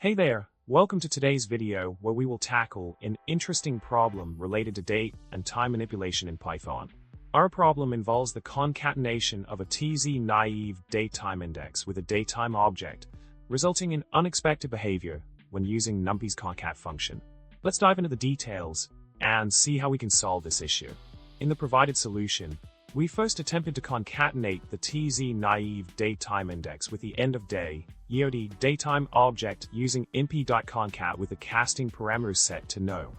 Hey there, welcome to today's video where we will tackle an interesting problem related to date and time manipulation in Python. Our problem involves the concatenation of a TZ-naive DateTimeIndex with a datetime object, resulting in unexpected behavior when using numpy's concat function. Let's dive into the details and see how we can solve this issue. In the provided solution, we first attempted to concatenate the TZ-naive DateTimeIndex with the end-of-day (EOD) datetime object using np.concat with a casting parameters set to no.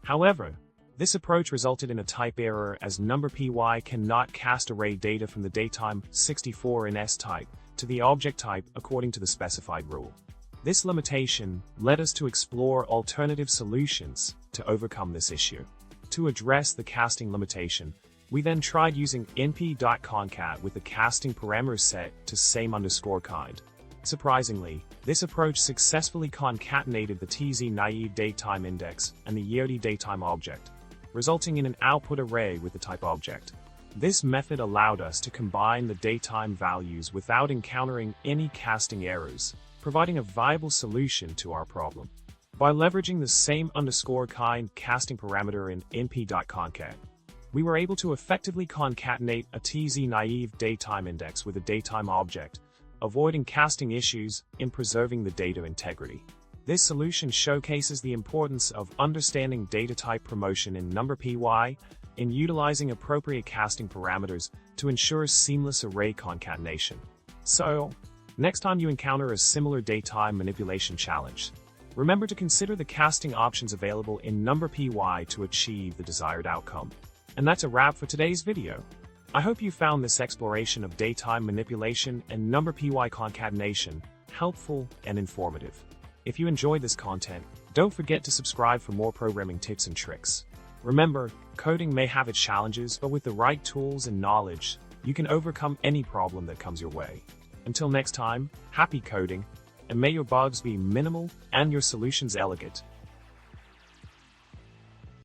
However, this approach resulted in a type error as numpy cannot cast array data from the datetime 64 in S type to the object type according to the specified rule. This limitation led us to explore alternative solutions to overcome this issue. To address the casting limitation, we then tried using np.concat with the casting parameters set to same_kind. Surprisingly, this approach successfully concatenated the TZ-naive DateTimeIndex and the EOD datetime object, resulting in an output array with the type object. This method allowed us to combine the datetime values without encountering any casting errors, providing a viable solution to our problem. By leveraging the same_kind casting parameter in np.concat, we were able to effectively concatenate a TZ-naive DateTimeIndex with a datetime object, avoiding casting issues and preserving the data integrity. This solution showcases the importance of understanding data type promotion in numpy and utilizing appropriate casting parameters to ensure seamless array concatenation. So, next time you encounter a similar datetime manipulation challenge, remember to consider the casting options available in numpy to achieve the desired outcome. And that's a wrap for today's video. I hope you found this exploration of datetime manipulation and numpy concatenation helpful and informative. If you enjoyed this content, don't forget to subscribe for more programming tips and tricks. Remember, coding may have its challenges, but with the right tools and knowledge, you can overcome any problem that comes your way. Until next time, happy coding, and may your bugs be minimal and your solutions elegant.